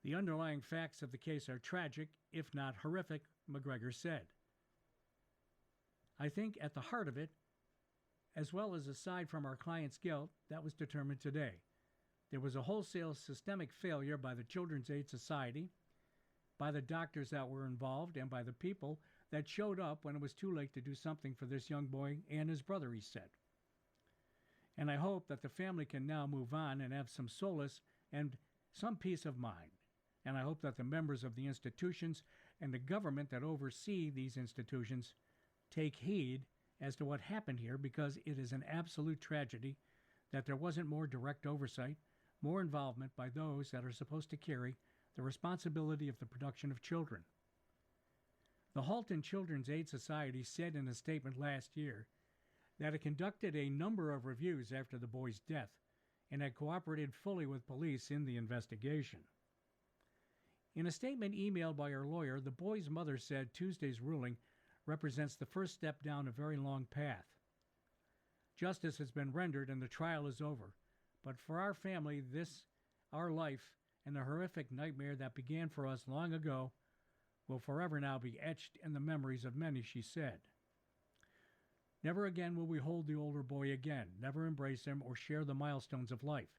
[SPEAKER 2] The underlying facts of the case are tragic, if not horrific, McGregor said. I think at the heart of it, as well as aside from our client's guilt, that was determined today. There was a wholesale systemic failure by the Children's Aid Society, by the doctors that were involved, and by the people that showed up when it was too late to do something for this young boy and his brother, he said. And I hope that the family can now move on and have some solace and some peace of mind. And I hope that the members of the institutions and the government that oversee these institutions take heed as to what happened here, because it is an absolute tragedy that there wasn't more direct oversight, more involvement by those that are supposed to carry the responsibility of the production of children. The Halton Children's Aid Society said in a statement last year that it conducted a number of reviews after the boy's death and had cooperated fully with police in the investigation. In a statement emailed by her lawyer, the boy's mother said Tuesday's ruling represents the first step down a very long path. Justice has been rendered and the trial is over, but for our family, our life, and the horrific nightmare that began for us long ago will forever now be etched in the memories of many, she said. Never again will we hold the older boy again, never embrace him or share the milestones of life.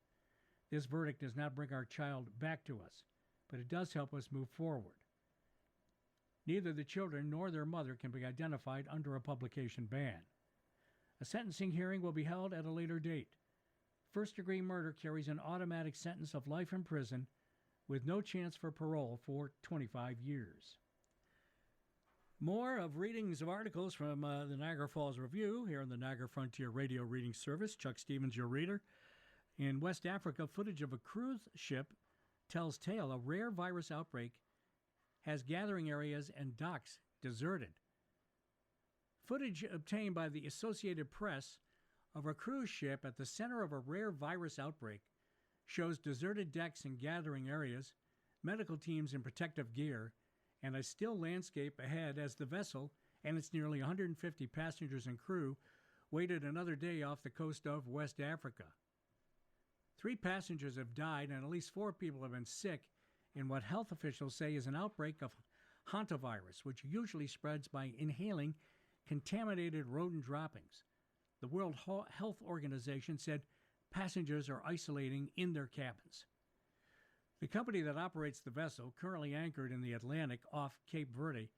[SPEAKER 2] This verdict does not bring our child back to us, but it does help us move forward. Neither the children nor their mother can be identified under a publication ban. A sentencing hearing will be held at a later date. First-degree murder carries an automatic sentence of life in prison with no chance for parole for 25 years. More of readings of articles from the Niagara Falls Review here on the Niagara Frontier Radio Reading Service. Chuck Stevens, your reader. In West Africa, footage of a cruise ship tells tale. A rare virus outbreak has gathering areas and docks deserted. Footage obtained by the Associated Press of a cruise ship at the center of a rare virus outbreak shows deserted decks and gathering areas, medical teams in protective gear, and a still landscape ahead as the vessel and its nearly 150 passengers and crew waited another day off the coast of West Africa. 3 passengers have died and at least 4 people have been sick in what health officials say is an outbreak of hantavirus, which usually spreads by inhaling contaminated rodent droppings. The World Health Organization said passengers are isolating in their cabins. The company that operates the vessel, currently anchored in the Atlantic off Cape Verde,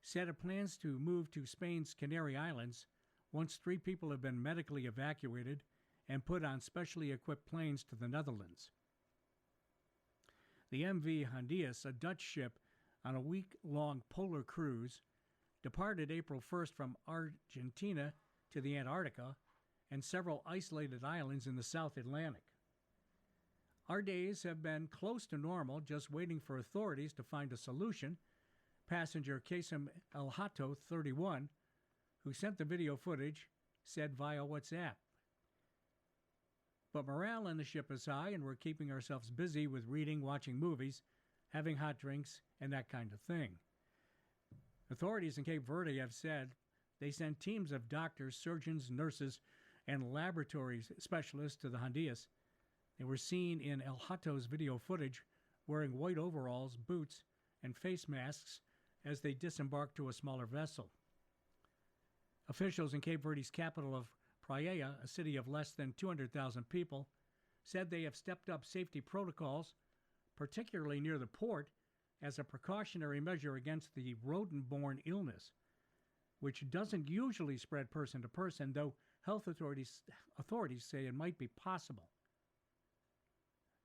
[SPEAKER 2] said it plans to move to Spain's Canary Islands once 3 people have been medically evacuated and put on specially equipped planes to the Netherlands. The MV Hondias, a Dutch ship on a week-long polar cruise, departed April 1st from Argentina to the Antarctica and several isolated islands in the South Atlantic. Our days have been close to normal, just waiting for authorities to find a solution, passenger Qasim El Hato, 31, who sent the video footage, said via WhatsApp. But morale on the ship is high, and we're keeping ourselves busy with reading, watching movies, having hot drinks, and that kind of thing. Authorities in Cape Verde have said they sent teams of doctors, surgeons, nurses, and laboratory specialists to the Hondias. They were seen in El Hato's video footage wearing white overalls, boots, and face masks as they disembarked to a smaller vessel. Officials in Cape Verde's capital of Praia, a city of less than 200,000 people, said they have stepped up safety protocols, particularly near the port, as a precautionary measure against the rodent-borne illness, which doesn't usually spread person to person, though health authorities say it might be possible.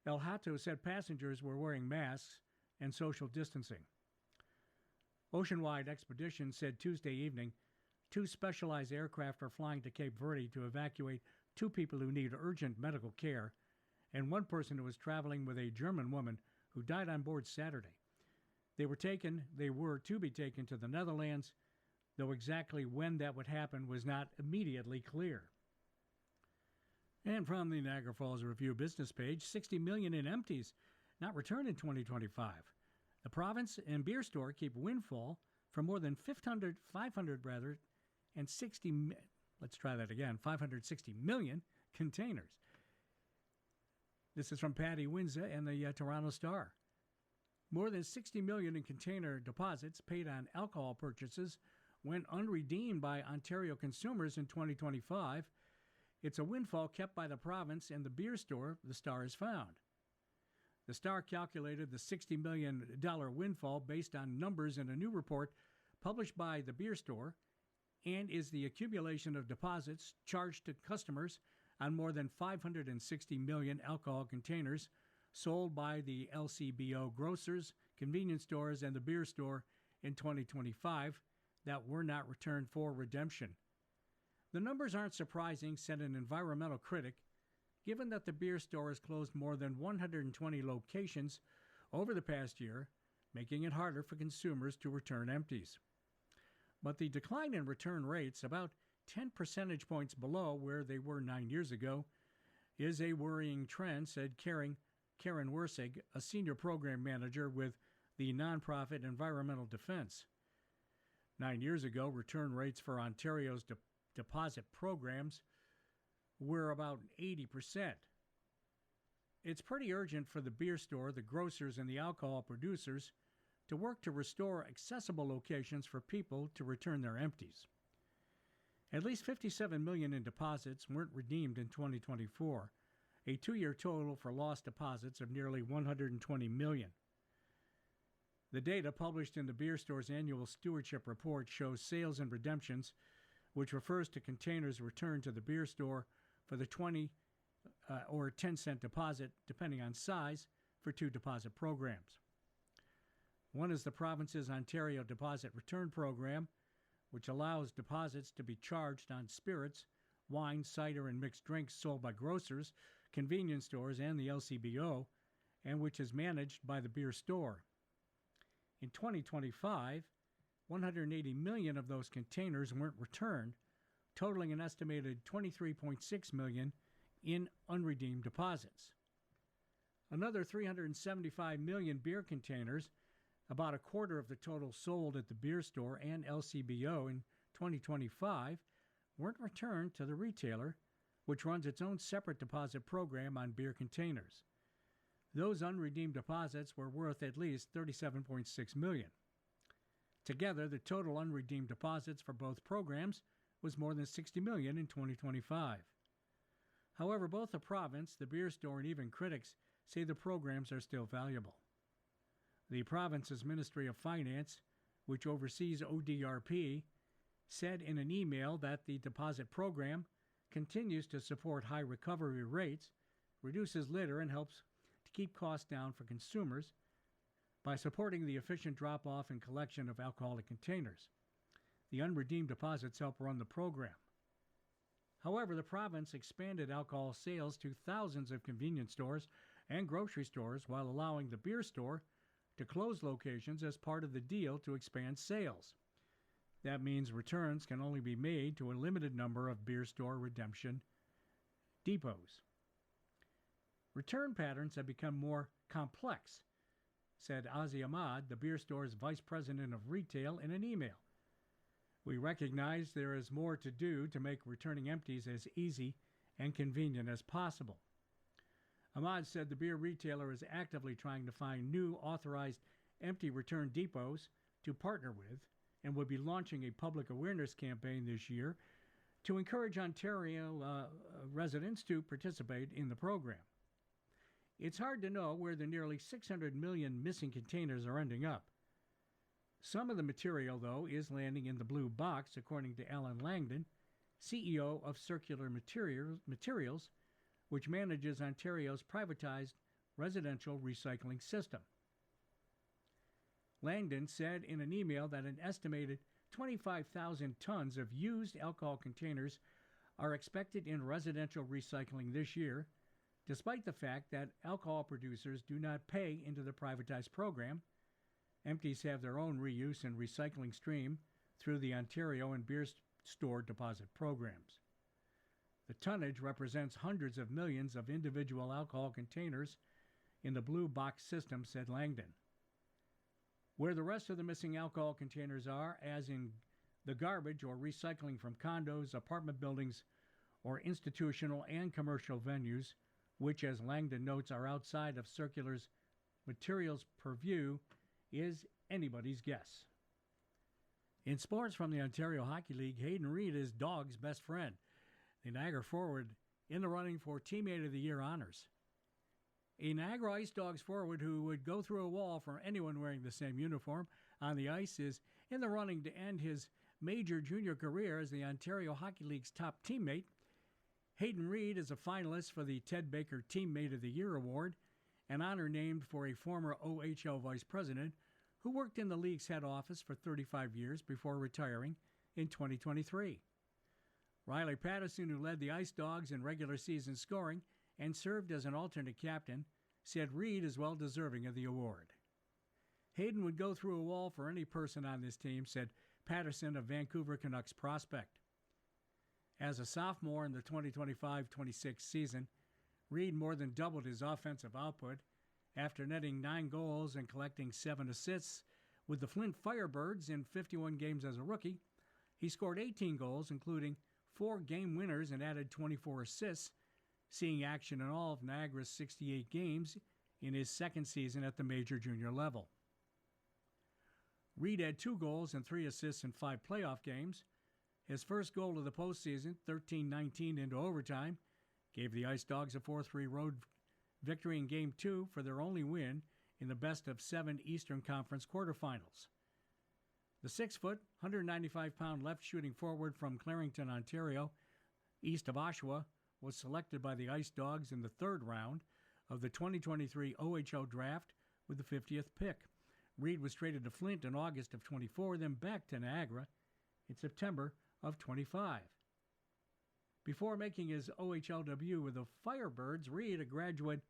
[SPEAKER 2] El Hato said passengers were wearing masks and social distancing. Oceanwide Expeditions said Tuesday evening 2 specialized aircraft are flying to Cape Verde to evacuate 2 people who need urgent medical care and 1 person who was traveling with a German woman who died on board Saturday. They were to be taken to the Netherlands, though exactly when that would happen was not immediately clear. And from the Niagara Falls Review business page, $60 million in empties not returned in 2025. The province and beer store keep windfall for more than 560 million containers. This is from Patty Windsor and the Toronto Star. More than 60 million in container deposits paid on alcohol purchases went unredeemed by Ontario consumers in 2025. It's a windfall kept by the province and the beer store, the Star has found. The Star calculated the $60 million windfall based on numbers in a new report published by the beer store and is the accumulation of deposits charged to customers on more than 560 million alcohol containers sold by the LCBO grocers, convenience stores, and the beer store in 2025 that were not returned for redemption. The numbers aren't surprising, said an environmental critic, given that the beer store has closed more than 120 locations over the past year, making it harder for consumers to return empties. But the decline in return rates, about 10 percentage points below where they were 9 years ago, is a worrying trend, said Karen Wersig, a senior program manager with the nonprofit Environmental Defense. 9 years ago, return rates for Ontario's deposit programs were about 80%. It's pretty urgent for the beer store, the grocers, and the alcohol producers to work to restore accessible locations for people to return their empties. At least 57 million in deposits weren't redeemed in 2024, a 2-year total for lost deposits of nearly 120 million. The data published in the beer store's annual stewardship report shows sales and redemptions, which refers to containers returned to the beer store for the 20 or 10-cent deposit, depending on size, for 2 deposit programs. One is the province's Ontario Deposit Return Program, which allows deposits to be charged on spirits, wine, cider, and mixed drinks sold by grocers, convenience stores, and the LCBO, and which is managed by the beer store. In 2025, 180 million of those containers weren't returned, totaling an estimated 23.6 million in unredeemed deposits. Another 375 million beer containers, about a quarter of the total sold at the beer store and LCBO in 2025, weren't returned to the retailer, which runs its own separate deposit program on beer containers. Those unredeemed deposits were worth at least $37.6 million. Together, the total unredeemed deposits for both programs was more than $60 million in 2025. However, both the province, the beer store, and even critics say the programs are still valuable. The province's Ministry of Finance, which oversees ODRP, said in an email that the deposit program continues to support high recovery rates, reduces litter, and helps to keep costs down for consumers by supporting the efficient drop-off and collection of alcoholic containers. The unredeemed deposits help run the program. However, the province expanded alcohol sales to thousands of convenience stores and grocery stores while allowing the beer store to close locations as part of the deal to expand sales. That means returns can only be made to a limited number of beer store redemption depots. Return patterns have become more complex, said Ozzy Ahmad, the beer store's vice president of retail, in an email. We recognize there is more to do to make returning empties as easy and convenient as possible. Ahmad said the beer retailer is actively trying to find new authorized empty return depots to partner with and will be launching a public awareness campaign this year to encourage Ontario residents to participate in the program. It's hard to know where the nearly 600 million missing containers are ending up. Some of the material, though, is landing in the blue box, according to Alan Langdon, CEO of Circular Materials, which manages Ontario's privatized residential recycling system. Langdon said in an email that an estimated 25,000 tons of used alcohol containers are expected in residential recycling this year, despite the fact that alcohol producers do not pay into the privatized program. Empties have their own reuse and recycling stream through the Ontario and beer store deposit programs. The tonnage represents hundreds of millions of individual alcohol containers in the blue box system, said Langdon. Where the rest of the missing alcohol containers are, as in the garbage or recycling from condos, apartment buildings, or institutional and commercial venues, which, as Langdon notes, are outside of Circular's materials purview, is anybody's guess. In sports from the Ontario Hockey League, Hayden Reed is Dog's best friend. The Niagara forward in the running for Teammate of the Year honors. A Niagara Ice Dogs forward who would go through a wall for anyone wearing the same uniform on the ice is in the running to end his major junior career as the Ontario Hockey League's top teammate. Hayden Reed is a finalist for the Ted Baker Teammate of the Year award, an honor named for a former OHL vice president who worked in the league's head office for 35 years before retiring in 2023. Riley Patterson, who led the Ice Dogs in regular season scoring and served as an alternate captain, said Reed is well deserving of the award. Hayden would go through a wall for any person on this team, said Patterson, a Vancouver Canucks prospect. As a sophomore in the 2025-26 season, Reed more than doubled his offensive output after netting 9 goals and collecting 7 assists. With the Flint Firebirds in 51 games as a rookie, he scored 18 goals, including 4 game winners, and added 24 assists, seeing action in all of Niagara's 68 games in his second season at the major junior level. Reed had 2 goals and 3 assists in 5 playoff games. His first goal of the postseason, 13-19 into overtime, gave the Ice Dogs a 4-3 road victory in Game 2 for their only win in the best-of-7 Eastern Conference quarterfinals. The 6-foot, 195-pound left-shooting forward from Clarington, Ontario, east of Oshawa, was selected by the Ice Dogs in the 3rd round of the 2023 OHL draft with the 50th pick. Reed was traded to Flint in August of 24, then back to Niagara in September of 25. Before making his OHL debut with the Firebirds, Reed, a graduate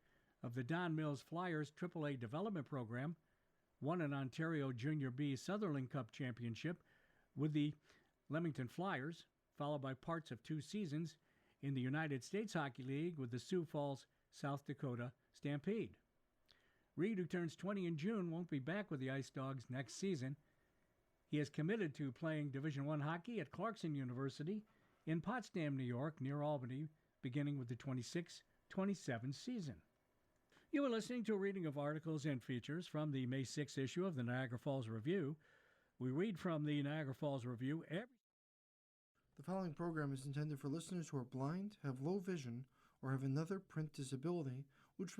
[SPEAKER 2] of the Don Mills Flyers AAA development program, won an Ontario Junior B Sutherland Cup championship with the Leamington Flyers, followed by parts of 2 seasons in the United States Hockey League with the Sioux Falls, South Dakota Stampede. Reed, who turns 20 in June, won't be back with the Ice Dogs next season. He is committed to playing Division I hockey at Clarkson University in Potsdam, New York, near Albany, beginning with the 26-27 season. You are listening to a reading of articles and features from the May 6th issue of the Niagara Falls Review. We read from the Niagara Falls Review every...
[SPEAKER 1] The following program is intended for listeners who are blind, have low vision, or have another print disability, which may